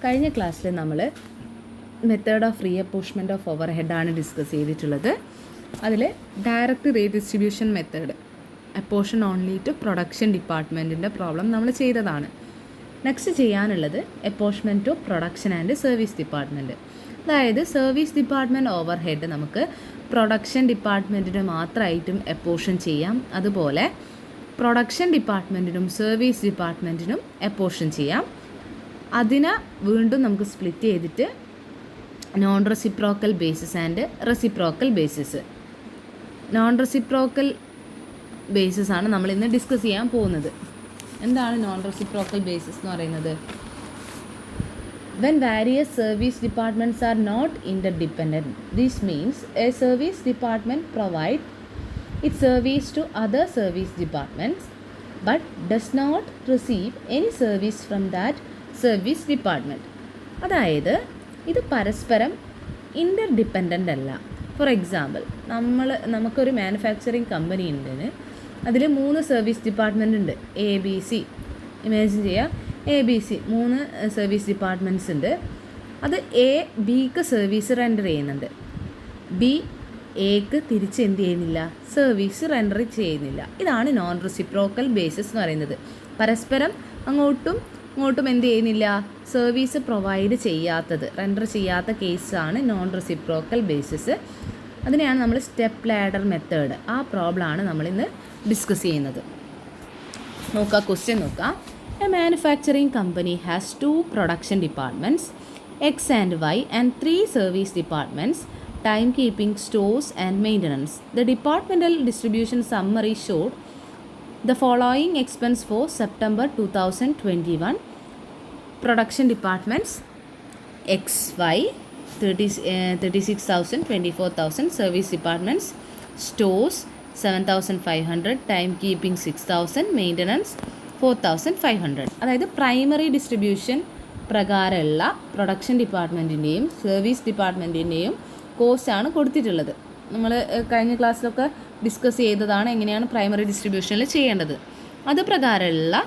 കഴിഞ്ഞ ക്ലാസ്സിൽ നമ്മൾ method of reapportionment of over ഹെഡാണ് ഡിസ്കസ് ചെയ്തിട്ടുള്ളത്. അതിൽ direct redistribution method apportion only to production ഡിപ്പാർട്ട്മെൻറ്റിൻ്റെ പ്രോബ്ലം നമ്മൾ ചെയ്തതാണ്. നെക്സ്റ്റ് ചെയ്യാനുള്ളത് apportionment to production and service department. അതായത് സർവീസ് ഡിപ്പാർട്ട്മെൻറ്റ് ഓവർ ഹെഡ് നമുക്ക് പ്രൊഡക്ഷൻ ഡിപ്പാർട്ട്മെൻറ്റിന് മാത്രമായിട്ടും അപ്പോർഷൻ ചെയ്യാം. അതുപോലെ പ്രൊഡക്ഷൻ ഡിപ്പാർട്ട്മെൻറ്റിനും സർവീസ് ഡിപ്പാർട്ട്മെൻറ്റിനും അപ്പോർഷൻ ചെയ്യാം. അതിനെ വീണ്ടും നമുക്ക് സ്പ്ലിറ്റ് ചെയ്തിട്ട് non reciprocal basis and reciprocal basis. Non reciprocal basis ആണ് നമ്മൾ ഇന്ന് ഡിസ്കസ് ചെയ്യാൻ പോകുന്നത്. എന്താണ് നോൺ റെസിപ്രോക്കൽ ബേസിസ് എന്ന് പറയുന്നത്? When various service departments are not interdependent, this means a service department provides its service to other service departments but does not receive any service from that service department. അതായത് ഇത് പരസ്പരം ഇൻ്റർഡിപ്പെൻഡൻ്റ് അല്ല. For example, നമുക്കൊരു manufacturing company ഉണ്ടെന്ന്, അതിൽ 3 service department ഉണ്ട്. ABC, imagine ചെയ്യുക, ABC 3 service departments ഉണ്ട്. അത് A Bക്ക് സർവീസ് റെൻഡർ ചെയ്യുന്നുണ്ട്. B Aക്ക് തിരിച്ച് എന്ത് ചെയ്യുന്നില്ല, സർവീസ് റെൻഡർ ചെയ്യുന്നില്ല. ഇതാണ് നോൺ റെസിപ്രോക്കൽ ബേസിസ് എന്ന് പറയുന്നത്. പരസ്പരം അങ്ങോട്ടും എന്ത് ചെയ്യുന്നില്ല, സർവീസ് പ്രൊവൈഡ് ചെയ്യാത്തത്, റെൻഡർ ചെയ്യാത്ത കേസാണ് നോൺ റെസിപ്രോക്കൽ ബേസിസ്. അതിനെയാണ് നമ്മൾ സ്റ്റെപ്പ് ലാഡർ മെത്തേഡ്, ആ പ്രോബ്ലമാണ് നമ്മളിന്ന് ഡിസ്കസ് ചെയ്യുന്നത്. നോക്കാം, ക്വസ്റ്റ്യൻ നോക്കാം. A manufacturing company has 2 production departments, X and Y, and 3 service departments, timekeeping, stores, and maintenance. The departmental distribution summary showed the following expense for September 2021. Production departments XY 36,000, 24,000. Service departments stores 7,500, timekeeping 6,000, maintenance 4,500. അതായത് primary distribution പ്രകാരമുള്ള production ഡിപ്പാർട്ട്മെൻറ്റിൻ്റെയും service ഡിപ്പാർട്ട്മെൻറ്റിൻ്റെയും കോസ്റ്റാണ് കൊടുത്തിട്ടുള്ളത്. നമ്മൾ കഴിഞ്ഞ ക്ലാസ്സിലൊക്കെ discuss ചെയ്തതാണ് എങ്ങനെയാണ് primary ഡിസ്ട്രിബ്യൂഷനിൽ ചെയ്യേണ്ടത്. അത് പ്രകാരമുള്ള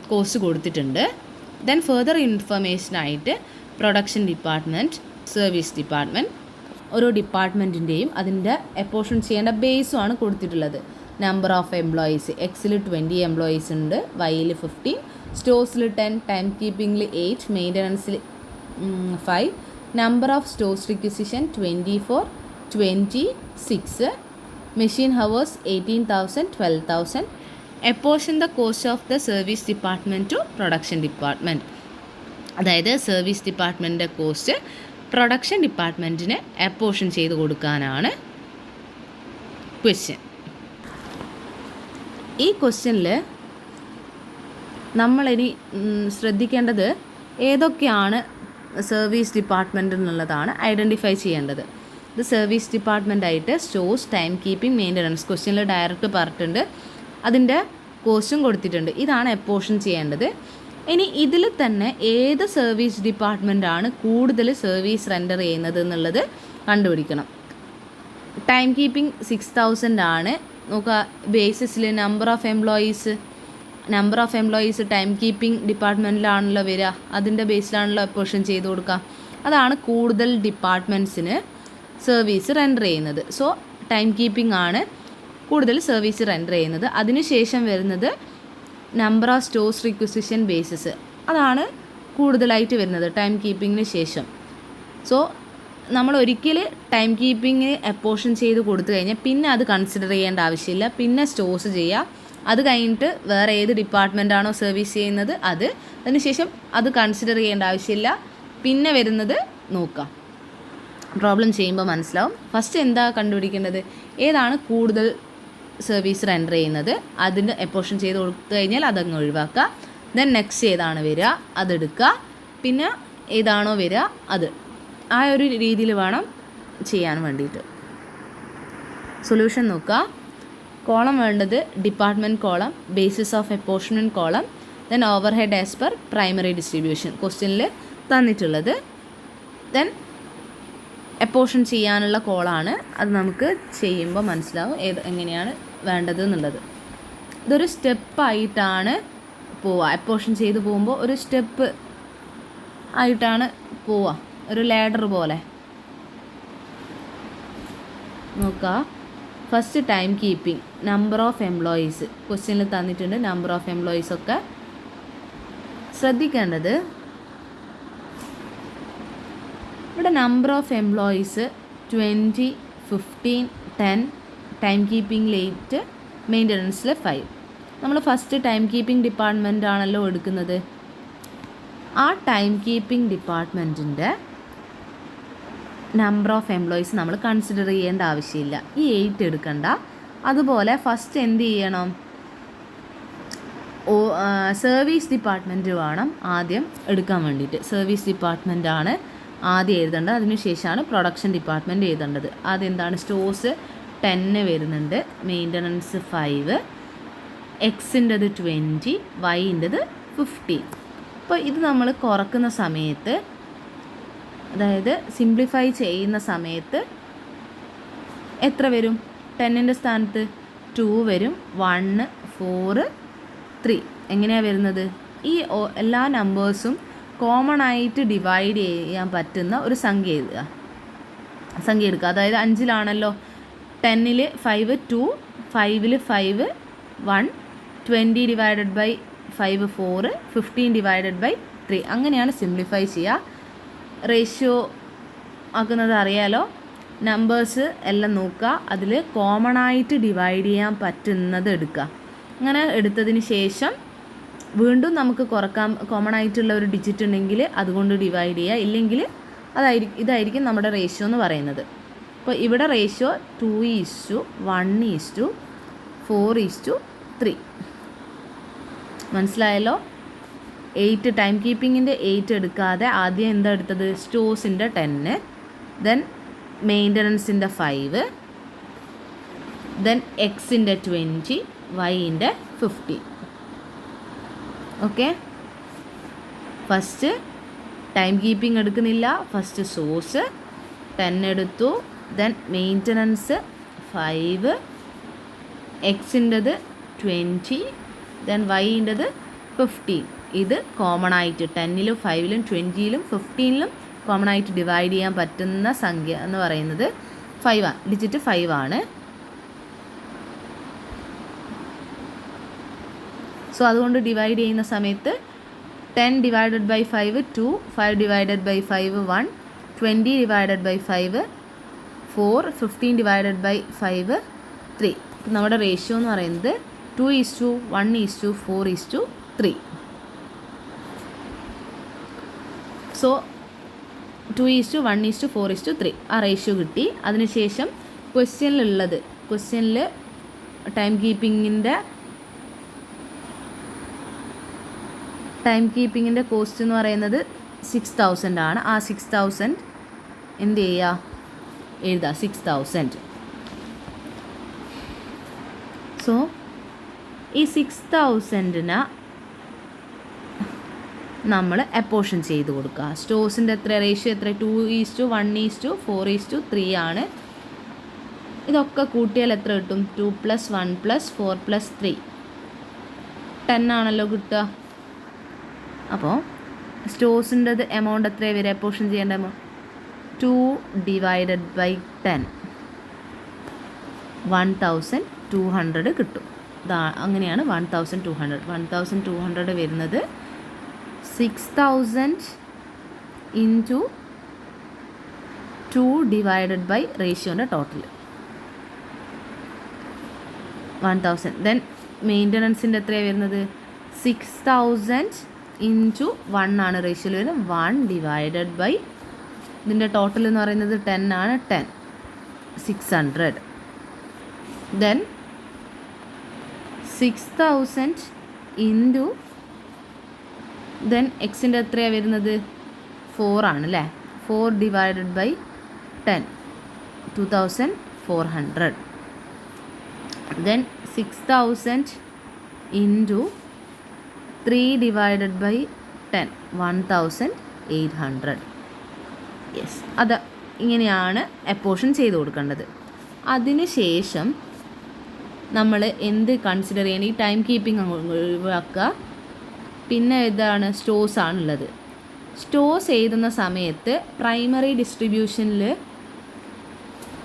കോസ്റ്റ് കൊടുത്തിട്ടുണ്ട്. ദെൻ ഫെർദർ ഇൻഫർമേഷനായിട്ട് പ്രൊഡക്ഷൻ ഡിപ്പാർട്ട്മെൻറ്റ്, സർവീസ് ഡിപ്പാർട്ട്മെൻറ്റ്, ഓരോ ഡിപ്പാർട്ട്മെൻറ്റിൻ്റെയും അതിൻ്റെ അപ്പോർഷൻ ചെയ്യേണ്ട ബേസുമാണ് കൊടുത്തിട്ടുള്ളത്. നമ്പർ ഓഫ് എംപ്ലോയീസ്, എക്സിൽ 20 എംപ്ലോയീസ് ഉണ്ട്, വൈയിൽ 15, സ്റ്റോഴ്സിൽ 10, ടൈം കീപ്പിങ്ങിൽ 8, മെയിൻ്റനൻസിൽ 5, number of stores requisition 24, 26, machine hours 18,000, 12,000. Apportion the cost of the service department to production department. അതായത് സർവീസ് ഡിപ്പാർട്ട്മെൻറ്റിൻ്റെ കോസ്റ്റ് പ്രൊഡക്ഷൻ ഡിപ്പാർട്ട്മെൻറ്റിന് അപ്പോർഷൻ ചെയ്ത് കൊടുക്കാനാണ് ക്വസ്റ്റ്യൻ. ഈ ക്വസ്റ്റ്യനിൽ നമ്മളിനി ശ്രദ്ധിക്കേണ്ടത് ഏതൊക്കെയാണ് സർവീസ് ഡിപ്പാർട്ട്മെൻറ്റ് എന്നുള്ളതാണ് ഐഡൻറ്റിഫൈ ചെയ്യേണ്ടത്. ഇത് സർവീസ് ഡിപ്പാർട്ട്മെൻറ്റായിട്ട് സ്റ്റോഴ്സ്, ടൈം കീപ്പിംഗ്, മെയിൻ്റനൻസ് ക്വസ്റ്റ്യനിൽ ഡയറക്റ്റ് പറഞ്ഞിട്ടുണ്ട്, അതിൻ്റെ കോസ്റ്റും കൊടുത്തിട്ടുണ്ട്. ഇതാണ് അപ്പോർഷൻ ചെയ്യേണ്ടത്. ഇനി ഇതിൽ തന്നെ ഏത് സർവീസ് ഡിപ്പാർട്ട്മെൻറ്റാണ് കൂടുതൽ സർവീസ് റെൻഡർ ചെയ്യുന്നത് എന്നുള്ളത് കണ്ടുപിടിക്കണം. ടൈം കീപ്പിംഗ് 6,000 ആണ്. നോക്കുക, ബേസിസിൽ number of employees time keeping ഡിപ്പാർട്ട്മെൻറ്റിലാണല്ലോ വരിക, അതിൻ്റെ ബേസിലാണല്ലോ അപ്പോർഷൻ ചെയ്ത് കൊടുക്കുക. അതാണ് കൂടുതൽ ഡിപ്പാർട്ട്മെൻറ്റ്സിന് സർവീസ് റെൻഡർ ചെയ്യുന്നത്. സോ ടൈം കീപ്പിംഗ് ആണ് കൂടുതൽ സർവീസ് റെൻഡർ ചെയ്യുന്നത്. അതിനുശേഷം വരുന്നത് number of stores requisition basis, അതാണ് കൂടുതലായിട്ട് വരുന്നത് ടൈം കീപ്പിങ്ങിന് ശേഷം. സോ നമ്മൾ ഒരിക്കൽ ടൈം കീപ്പിംഗ് അപ്പോർഷൻ ചെയ്ത് കൊടുത്തു കഴിഞ്ഞാൽ പിന്നെ അത് കൺസിഡർ ചെയ്യേണ്ട ആവശ്യമില്ല. പിന്നെ സ്റ്റോഴ്സ് ചെയ്യുക, അത് കഴിഞ്ഞിട്ട് വേറെ ഏത് ഡിപ്പാർട്ട്മെൻറ്റാണോ സർവീസ് ചെയ്യുന്നത് അതിനുശേഷം അത് കൺസിഡർ ചെയ്യേണ്ട ആവശ്യമില്ല. പിന്നെ വരുന്നത് നോക്കാം, പ്രോബ്ലം ചെയ്യുമ്പോൾ മനസ്സിലാവും. ഫസ്റ്റ് എന്താ കണ്ടുപിടിക്കേണ്ടത്, ഏതാണ് കൂടുതൽ സർവീസ് റെൻഡർ ചെയ്യുന്നത്, അതിന് അപ്പോർഷൻ ചെയ്ത് കൊടുത്തു കഴിഞ്ഞാൽ അതങ്ങ് ഒഴിവാക്കുക. ദെൻ നെക്സ്റ്റ് ഏതാണ് വരിക അതെടുക്കുക, പിന്നെ ഏതാണോ വരിക അത്, ആ ഒരു രീതിയിൽ വേണം ചെയ്യാൻ വേണ്ടിയിട്ട്. സൊല്യൂഷൻ നോക്കുക. കോളം വേണ്ടത് department column, basis of apportionment column, then over head as per primary distribution ക്വസ്റ്റ്യനിൽ തന്നിട്ടുള്ളത്. ദെൻ അപ്പോർഷൻ ചെയ്യാനുള്ള കോളാണ്, അത് നമുക്ക് ചെയ്യുമ്പോൾ മനസ്സിലാവും എങ്ങനെയാണ് വേണ്ടത് എന്നുള്ളത്. ഇതൊരു സ്റ്റെപ്പായിട്ടാണ് പോവുക. അപ്പോർഷൻ ചെയ്ത് പോകുമ്പോൾ ഒരു സ്റ്റെപ്പ് ആയിട്ടാണ് പോവുക, ഒരു ലാഡർ പോലെ. നോക്കുക, first time keeping, number of employees ക്വസ്റ്റ്യനിൽ തന്നിട്ടുണ്ട്. നമ്പർ ഓഫ് എംപ്ലോയീസൊക്കെ ശ്രദ്ധിക്കേണ്ടത്, ഇവിടെ number of employees 20, 15, 10, time keeping eight, മെയിൻ്റനൻസിൽ 5. നമ്മൾ ഫസ്റ്റ് ടൈം കീപ്പിംഗ് ഡിപ്പാർട്ട്മെൻ്റ് ആണല്ലോ എടുക്കുന്നത്. ആ ടൈം കീപ്പിംഗ് ഡിപ്പാർട്ട്മെൻറ്റിൻ്റെ നമ്പർ ഓഫ് എംപ്ലോയീസ് നമ്മൾ കൺസിഡർ ചെയ്യേണ്ട ആവശ്യമില്ല, ഈ 8 എടുക്കണ്ട. അതുപോലെ ഫസ്റ്റ് എന്ത് ചെയ്യണം, സർവീസ് ഡിപ്പാർട്ട്മെൻറ്റ് വേണം ആദ്യം എടുക്കാൻ വേണ്ടിയിട്ട്. സർവീസ് ഡിപ്പാർട്ട്മെൻറ്റാണ് ആദ്യം എഴുതേണ്ടത്, അതിനുശേഷമാണ് പ്രൊഡക്ഷൻ ഡിപ്പാർട്ട്മെൻറ്റ് എഴുതേണ്ടത്. അതെന്താണ്, സ്റ്റോഴ്സ് 10 വരുന്നുണ്ട്, മെയിൻ്റനൻസ് 5, എക്സിൻ്റെത് 20, വൈൻ്റെത് 15. അപ്പോൾ ഇത് നമ്മൾ കുറക്കുന്ന സമയത്ത്, അതായത് സിംപ്ലിഫൈ ചെയ്യുന്ന സമയത്ത് എത്ര വരും? 10ൻ്റെ സ്ഥാനത്ത് 2 വരും, 1, 4, 3. എങ്ങനെയാണ് വരുന്നത്? ഈ എല്ലാ നമ്പേഴ്സും കോമൺ ആയിട്ട് ഡിവൈഡ് ചെയ്യാൻ പറ്റുന്ന ഒരു സംഖ്യ എടുക്കുക. അതായത് 5-ലാണല്ലോ, 10-ൽ 5 2, 5-ൽ 5 1, 20 ഡിവൈഡഡ് ബൈ 5 4, 15 ഡിവൈഡഡ് ബൈ 3. അങ്ങനെയാണ് സിംപ്ലിഫൈ ചെയ്യുക. റേഷ്യോ ആക്കുന്നത് അറിയാലോ. നമ്പേഴ്സ് എല്ലാം നോക്കുക, അതിൽ കോമൺ ആയിട്ട് ഡിവൈഡ് ചെയ്യാൻ പറ്റുന്നത് എടുക്കുക. അങ്ങനെ എടുത്തതിന് ശേഷം വീണ്ടും നമുക്ക് കുറക്കാൻ കോമൺ ആയിട്ടുള്ള ഒരു ഡിജിറ്റ് ഉണ്ടെങ്കിൽ അതുകൊണ്ട് ഡിവൈഡ് ചെയ്യുക, ഇല്ലെങ്കിൽ ഇതായിരിക്കും നമ്മുടെ റേഷ്യോ എന്ന് പറയുന്നത്. അപ്പോൾ ഇവിടെ റേഷ്യോ 2:1:4:3. മനസ്സിലായല്ലോ? 8 ടൈം കീപ്പിങ്ങിൻ്റെ 8 എടുക്കാതെ ആദ്യം എന്താ എടുത്തത്? സ്റ്റോഴ്സിൻ്റെ 10, ദെൻ മെയിൻ്റനൻസിൻ്റെ 5, ദെൻ എക്സിൻ്റെ 20, വൈൻ്റെ 15. ഓക്കെ, ഫസ്റ്റ് ടൈം കീപ്പിംഗ് എടുക്കുന്നില്ല, ഫസ്റ്റ് സോഴ്സ് 10 എടുത്തു, ദെൻ മെയിൻ്റനൻസ് 5, എക്സിൻ്റെത് 20, ദെൻ വൈൻ്റെത് 15. ഇത് കോമൺ ആയിട്ട് 10-ലും 5-ലും 20-ലും 15-ലും കോമൺ ആയിട്ട് ഡിവൈഡ് ചെയ്യാൻ പറ്റുന്ന സംഖ്യ എന്ന് പറയുന്നത് 5 ആണ്, ഡിജിറ്റ് 5 ആണ്. സോ അതുകൊണ്ട് ഡിവൈഡ് ചെയ്യുന്ന സമയത്ത് 10 divided by 5 2, 5 divided by 5 1, 20 divided by 5 4, 15 divided by 5 3. നമ്മുടെ റേഷ്യോ എന്ന് പറയുന്നത് 2:1:4:3. സോ 2:1:4:3 ആ റേഷ്യോ കിട്ടി. അതിനുശേഷം ക്വസ്റ്റ്യനിൽ ടൈം കീപ്പിങ്ങിൻ്റെ കോസ്റ്റ് എന്ന് പറയുന്നത് 6,000 ആണ്. ആ 6,000 എന്ത് ചെയ്യുക, എഴുതുക 6,000. സോ ഈ 6,000-ന് നമ്മൾ അപ്പോർഷൻ ചെയ്ത് കൊടുക്കുക. സ്റ്റോഴ്സിൻ്റെ എത്ര റേഷ്യോ എത്ര? 2:1:4:3 ആണ്. ഇതൊക്കെ കൂട്ടിയാൽ എത്ര കിട്ടും? 2 + 1 + 4 + 3 10 ആണല്ലോ കിട്ടുക. അപ്പോൾ സ്റ്റോഴ്സിൻ്റെത് എമൗണ്ട് എത്രയാണ് വരിക? അപ്പോർഷൻ ചെയ്യേണ്ട എമൗണ്ട് 2 ഡിവൈഡഡ് ബൈ 10, 1,200 കിട്ടും. അങ്ങനെയാണ് 1,200 വരുന്നത്. 6,000 ഇൻറ്റു 2 ഡിവൈഡഡ് ബൈ റേഷ്യോൻ്റെ ടോട്ടൽ 1,000. ദെൻ മെയിൻ്റനൻസിൻ്റെ എത്രയാണ് വരുന്നത്? 6,000 ഇൻറ്റു 1 ആണ് റേഷ്യോയിൽ വരുന്നത്, 1 ഡിവൈഡഡ് ബൈ ഇതിൻ്റെ ടോട്ടൽ എന്ന് പറയുന്നത് 10 ആണ്, 10 600. ദെൻ 6,000 ഇൻറ്റു ദെൻ എക്സിൻ്റെ എത്രയാണ് വരുന്നത്? 4 ആണ് അല്ലേ, 4 divided by 10 2,400. Then 6,000 into 3 divided by 10 1,800. Yes, അത് ഇങ്ങനെയാണ് അപ്പോർഷൻ ചെയ്ത് കൊടുക്കേണ്ടത്. അതിനുശേഷം നമ്മൾ എന്ത് കൺസിഡർ ചെയ്യണം? ഈ ടൈം കീപ്പിംഗ് ഒഴിവാക്കുക. പിന്നെ ഇതാണ് സ്റ്റോഴ്സ് ആണുള്ളത്. സ്റ്റോഴ്സ് എഴുതുന്ന സമയത്ത് പ്രൈമറി ഡിസ്ട്രിബ്യൂഷനിൽ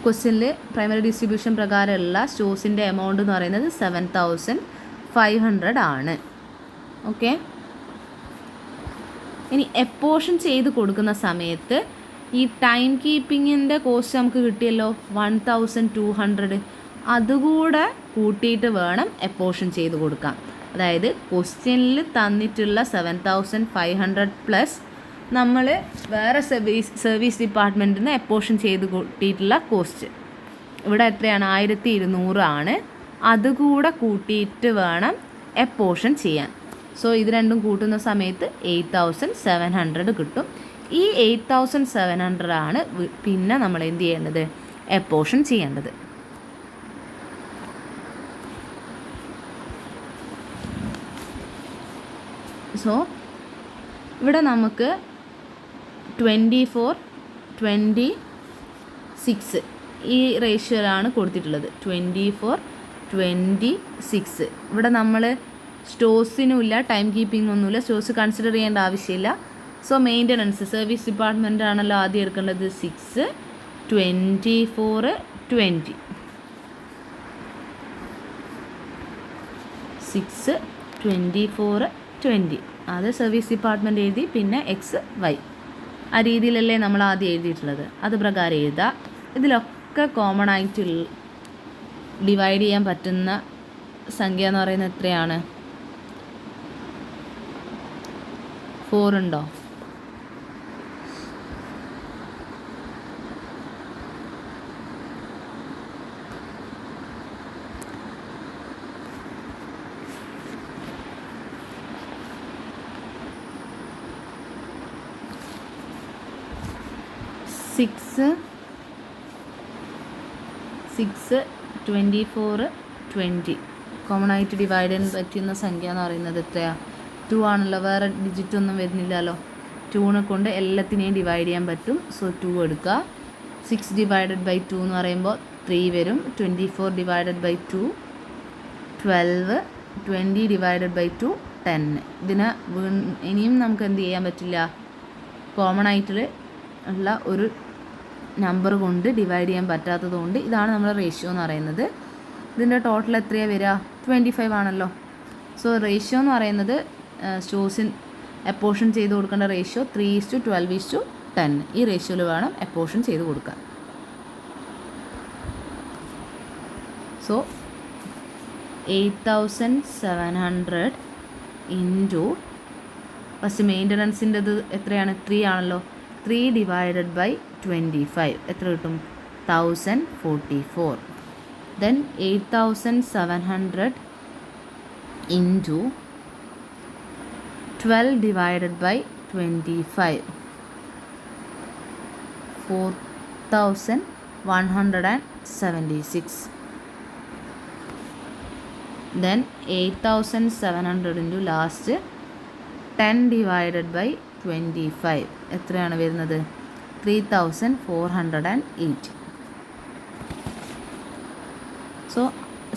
ക്വസ്റ്റ്യനിൽ പ്രൈമറി ഡിസ്ട്രിബ്യൂഷൻ പ്രകാരമുള്ള സ്റ്റോഴ്സിൻ്റെ എമൗണ്ട് എന്ന് പറയുന്നത് 7,500 ആണ്. ഓക്കെ. ഇനി എപ്പോർഷൻ ചെയ്ത് കൊടുക്കുന്ന സമയത്ത് ഈ ടൈം കീപ്പിങ്ങിൻ്റെ കോസ്റ്റ് നമുക്ക് കിട്ടിയല്ലോ 1,200, അതുകൂടെ കൂട്ടിയിട്ട് വേണം എപ്പോർഷൻ ചെയ്ത് കൊടുക്കാം. അതായത് ക്വസ്റ്റ്യനിൽ തന്നിട്ടുള്ള 7,500 പ്ലസ് നമ്മൾ വേറെ സർവീസ് ഡിപ്പാർട്ട്മെൻറ്റിന് എപ്പോർഷൻ ചെയ്ത് കൂട്ടിയിട്ടുള്ള കോസ്റ്റ് ഇവിടെ എത്രയാണ് 1,200 ആണ്. അതുകൂടെ കൂട്ടിയിട്ട് വേണം എപ്പോർഷൻ ചെയ്യാൻ. സോ ഇത് രണ്ടും കൂട്ടുന്ന സമയത്ത് 8,700 കിട്ടും. ഈ 8,700 ആണ് പിന്നെ നമ്മൾ എന്ത് ചെയ്യേണ്ടത്, എപ്പോർഷൻ ചെയ്യേണ്ടത്. സോ ഇവിടെ നമുക്ക് 24:26 ഈ റേഷ്യോയിലാണ് കൊടുത്തിട്ടുള്ളത്. 24:26. ഇവിടെ നമ്മൾ സ്റ്റോഴ്സിനുമില്ല, ടൈം കീപ്പിംഗ് ഒന്നുമില്ല, സ്റ്റോഴ്സ് കൺസിഡർ ചെയ്യേണ്ട ആവശ്യമില്ല. സോ മെയിൻ്റനൻസ് സർവീസ് ഡിപ്പാർട്ട്മെൻ്റ് ആണല്ലോ ആദ്യം എടുക്കേണ്ടത്. 6, 24, 20. 6, 24, 20 അത് സർവീസ് ഡിപ്പാർട്ട്മെൻറ്റ് എഴുതി, പിന്നെ XY ആ രീതിയിലല്ലേ നമ്മൾ ആദ്യം എഴുതിയിട്ടുള്ളത്. അത് പ്രകാരം എഴുതുക. ഇതിലൊക്കെ കോമൺ ആയിട്ട് ഡിവൈഡ് ചെയ്യാൻ പറ്റുന്ന സംഖ്യ എന്ന് പറയുന്നത് എത്രയാണ്? 4 ഉണ്ടോ? സിക്സ് 24, 20 കോമൺ ആയിട്ട് ഡിവൈഡ് ചെയ്യാൻ പറ്റുന്ന സംഖ്യ എന്ന് പറയുന്നത് എത്രയാണ്? 2 ആണല്ലോ, വേറെ ഡിജിറ്റ് ഒന്നും വരുന്നില്ലല്ലോ. 2നെ കൊണ്ട് എല്ലാത്തിനെയും ഡിവൈഡ് ചെയ്യാൻ പറ്റും. സോ 2 എടുക്കുക. 6 ഡിവൈഡഡ് ബൈ 2 എന്ന് പറയുമ്പോൾ 3 വരും. 24 ഡിവൈഡഡ് ബൈ 2 12, 20 ഡിവൈഡഡ് ബൈ 2 10. ഇതിനെ ഇനിയും നമുക്ക് എന്ത് ചെയ്യാൻ പറ്റില്ല, കോമൺ ആയിട്ട് ഉള്ള ഒരു നമ്പർ കൊണ്ട് ഡിവൈഡ് ചെയ്യാൻ പറ്റാത്തത് കൊണ്ട് ഇതാണ് നമ്മുടെ റേഷ്യോ എന്ന് പറയുന്നത്. ഇതിൻ്റെ ടോട്ടൽ എത്രയാണ് വരിക? 25 ആണല്ലോ. സോ റേഷ്യോ എന്ന് പറയുന്നത് സ്റ്റോഴ്സിന് എപ്പോർഷൻ ചെയ്ത് കൊടുക്കേണ്ട റേഷ്യോ 3:12:10. ഈ റേഷ്യോയിൽ വേണം എപ്പോർഷൻ ചെയ്ത് കൊടുക്കാൻ. സോ 8,700 ഇൻറ്റു ഫസ്റ്റ് മെയിൻ്റനൻസിൻ്റെത് എത്രയാണ്? 3 ആണല്ലോ. 3 ഡിവൈഡഡ് ബൈ 25 എത്ര കിട്ടും? 1,044. Then 8,700 into 12 divided by 25 4,176. Then 8,700 into last 10 divided by 25 എത്രയാണ് വരുന്നത്? 3,480. സോ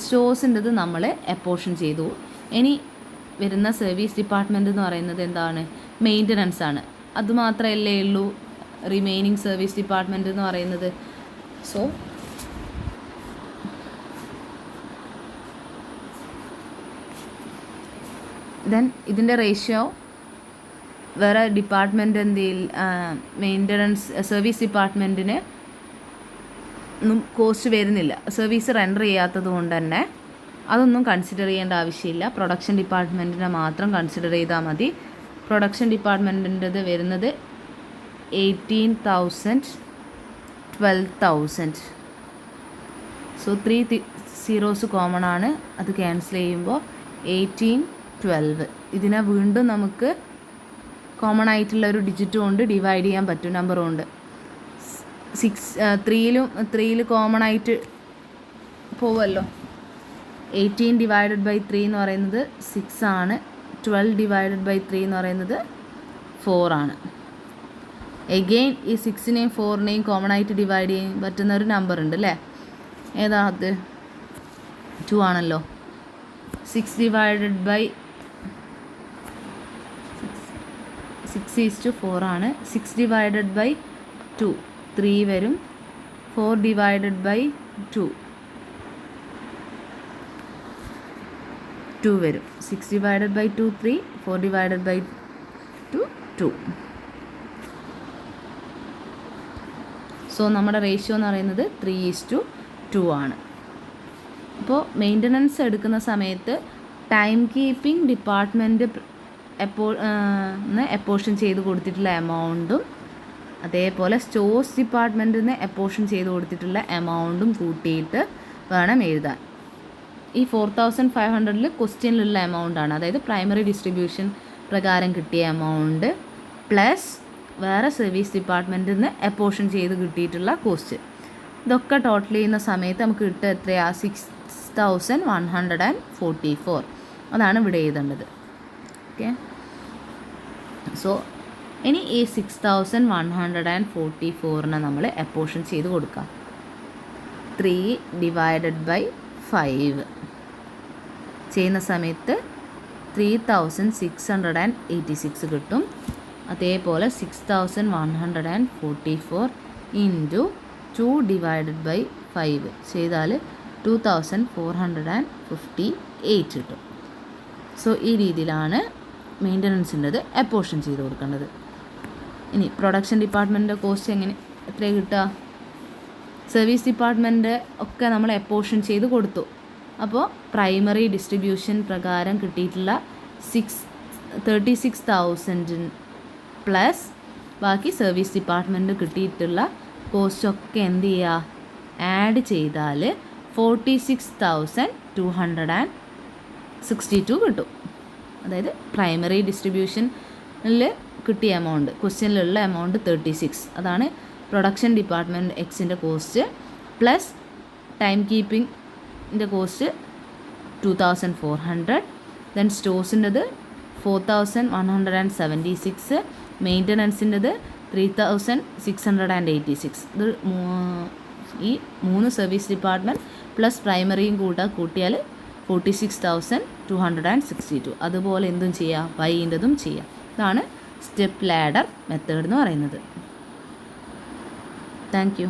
സ്റ്റോഴ്സിൻ്റെത് നമ്മൾ എപ്പോർഷൻ ചെയ്തു. ഇനി വരുന്ന സർവീസ് ഡിപ്പാർട്ട്മെൻറ്റ് എന്ന് പറയുന്നത് എന്താണ്? മെയിൻ്റനൻസ് ആണ്. അതുമാത്രമല്ലേ ഉള്ളൂ റിമൈനിങ് സർവീസ് ഡിപ്പാർട്ട്മെൻറ്റ് എന്ന് പറയുന്നത്. സോ ദെൻ ഇതിൻ്റെ റേഷ്യോ വേറെ ഡിപ്പാർട്ട്മെൻറ്റ് മെയിൻ്റനൻസ് സർവീസ് ഡിപ്പാർട്ട്മെൻറ്റിന് ഒന്നും കോസ്റ്റ് വരുന്നില്ല. സർവീസ് റെൻഡർ ചെയ്യാത്തത് കൊണ്ട് തന്നെ അതൊന്നും കൺസിഡർ ചെയ്യേണ്ട ആവശ്യമില്ല. പ്രൊഡക്ഷൻ ഡിപ്പാർട്ട്മെൻറ്റിനെ മാത്രം കൺസിഡർ ചെയ്താൽ മതി. പ്രൊഡക്ഷൻ ഡിപ്പാർട്ട്മെൻറ്റിൻ്റെത് വരുന്നത് 18,000, 12,000. സോ 3 സീറോസ് കോമൺ ആണ്, അത് ക്യാൻസൽ ചെയ്യുമ്പോൾ 18, 12. ഇതിനെ വീണ്ടും നമുക്ക് കോമൺ ആയിട്ടുള്ള ഒരു ഡിജിറ്റ് കൊണ്ട് ഡിവൈഡ് ചെയ്യാൻ പറ്റും, നമ്പർ കൊണ്ട്. 3യിൽ കോമൺ ആയിട്ട് പോവുമല്ലോ. 18 ഡിവൈഡഡ് ബൈ 3 എന്ന് പറയുന്നത് 6 ആണ്. 12 ഡിവൈഡഡ് ബൈ 3 എന്ന് പറയുന്നത് 4 ആണ്. എഗെയിൻ ഈ 6നെയും 4നെയും കോമൺ ആയിട്ട് ഡിവൈഡ് ചെയ്യാൻ പറ്റുന്ന ഒരു നമ്പർ ഉണ്ട് അല്ലേ? ഏതാ അത്? 2 ആണല്ലോ. 6 ഡിവൈഡഡ് ബൈ 6:4 ആണ്. 6 ഡിവൈഡഡ് ബൈ 2 3 വരും. 4 ഡിവൈഡഡ് ബൈ 2 2 വരും. 6 divided by 2 3, 4 divided by 2 2. So നമ്മുടെ റേഷ്യോ എന്ന് പറയുന്നത് 3:2 ആണ്. അപ്പോൾ മെയിൻ്റനൻസ് എടുക്കുന്ന സമയത്ത് ടൈം കീപ്പിംഗ് ഡിപ്പാർട്ട്മെൻറ്റ് അപ്പോർഷൻ ചെയ്ത് കൊടുത്തിട്ടുള്ള എമൗണ്ടും അതേപോലെ സ്റ്റോഴ്സ് ഡിപ്പാർട്ട്മെൻറ്റിൽ നിന്ന് അപ്പോർഷൻ ചെയ്ത് കൊടുത്തിട്ടുള്ള എമൗണ്ടും കൂട്ടിയിട്ട് വേണം എഴുതാൻ. ഈ 4500 ക്വസ്റ്റ്യനിലുള്ള എമൗണ്ടാണ്, അതായത് പ്രൈമറി ഡിസ്ട്രിബ്യൂഷൻ പ്രകാരം കിട്ടിയ എമൗണ്ട് പ്ലസ് വേറെ സർവീസ് ഡിപ്പാർട്ട്മെൻറ്റിൽ നിന്ന് അപ്പോർഷൻ ചെയ്ത് കിട്ടിയിട്ടുള്ള കോസ്റ്റ്. ഇതൊക്കെ ടോട്ടൽ ചെയ്യുന്ന സമയത്ത് നമുക്ക് കിട്ടുക എത്രയാണ്? 6144. അതാണ് ഇവിടെ എഴുതേണ്ടത്. ഓക്കെ. സോ ഇനി ഈ 6144 നമ്മൾ അപ്പോർഷൻ ചെയ്ത് കൊടുക്കാം. 3 ഡിവൈഡഡ് ബൈ 5 ചെയ്യുന്ന സമയത്ത് 3686 കിട്ടും. അതേപോലെ 6144 ഇൻറ്റു 2 ഡിവൈഡഡ് ബൈ 5 ചെയ്താൽ 2458 കിട്ടും. സോ ഈ രീതിയിലാണ് മെയിൻ്റനൻസിൻ്റെത് അപ്പോർഷൻ ചെയ്ത് കൊടുക്കേണ്ടത്. ഇനി പ്രൊഡക്ഷൻ ഡിപ്പാർട്ട്മെൻറ്റിൻ്റെ കോസ്റ്റ് എത്ര കിട്ടുക? സർവീസ് ഡിപ്പാർട്ട്മെൻറ്റ് ഒക്കെ നമ്മൾ അപ്പോർഷൻ ചെയ്ത് കൊടുത്തു. അപ്പോൾ പ്രൈമറി ഡിസ്ട്രിബ്യൂഷൻ പ്രകാരം കിട്ടിയിട്ടുള്ള 36,000 പ്ലസ് ബാക്കി സർവീസ് ഡിപ്പാർട്ട്മെൻറ്റ് കിട്ടിയിട്ടുള്ള കോസ്റ്റൊക്കെ എന്ത് ചെയ്യുക? ആഡ് ചെയ്താൽ 46,262 കിട്ടും. അതായത് പ്രൈമറി ഡിസ്ട്രിബ്യൂഷനിൽ കിട്ടിയ എമൗണ്ട്, ക്വസ്റ്റ്യനിലുള്ള എമൗണ്ട് 36, അതാണ് പ്രൊഡക്ഷൻ ഡിപ്പാർട്ട്മെൻറ്റ് എക്സിൻ്റെ കോസ്റ്റ്. പ്ലസ് ടൈം കീപ്പിങ്ങിൻ്റെ കോസ്റ്റ് 2400, ദെൻ സ്റ്റോഴ്സിൻ്റെത് 4176, മെയിൻ്റനൻസിൻ്റെത് 3686. ഇത് ഈ 3 സർവീസ് ഡിപ്പാർട്ട്മെൻറ്റ് പ്ലസ് പ്രൈമറിയും കൂട്ടിയാൽ 46,262. അതുപോലെ എന്തും ചെയ്യാം, വൈൻ്റെതും ചെയ്യാം. ഇതാണ് സ്റ്റെപ്പ് ലാഡർ മെത്തേഡ് എന്ന് പറയുന്നത്. Thank you.